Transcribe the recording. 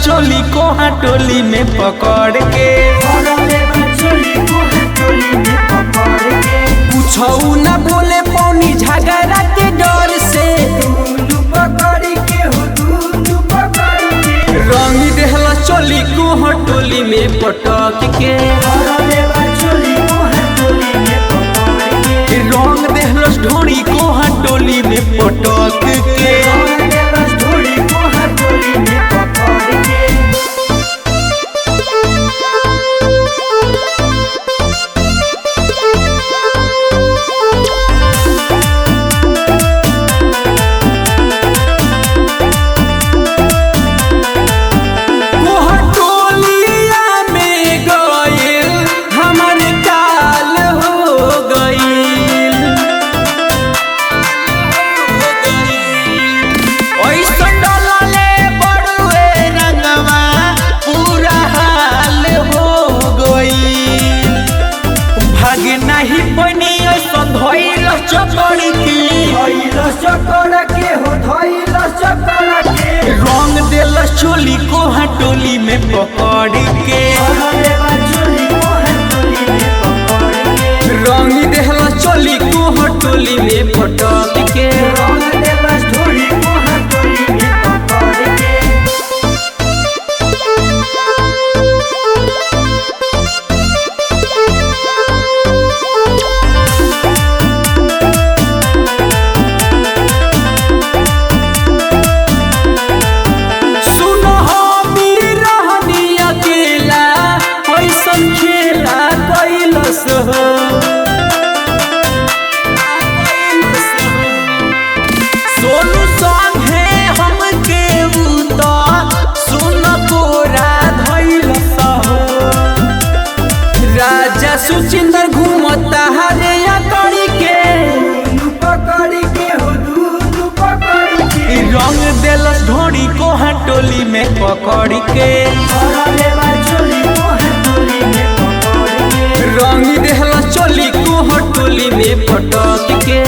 चोली को हटोली में पकड़ के कुछऊ न बोले पौनी झगड़ा के डर से रंग देहला चोली को हटोली में पटक के रंग देहला ढोड़ी को हटोली में पटक के नहीं बनी रंग दिल चोली को हटोली में पकड़ के रंग दिल चोली को हटोली में पटक के सोनू संग है हमके उता सुन तोरा धइल राजा सुचिंदर घूमता हरे कड़ी के रंग देलस ढोड़ी को हटोली में पकड़ के रंग देहला चोली को हटोली में पटक के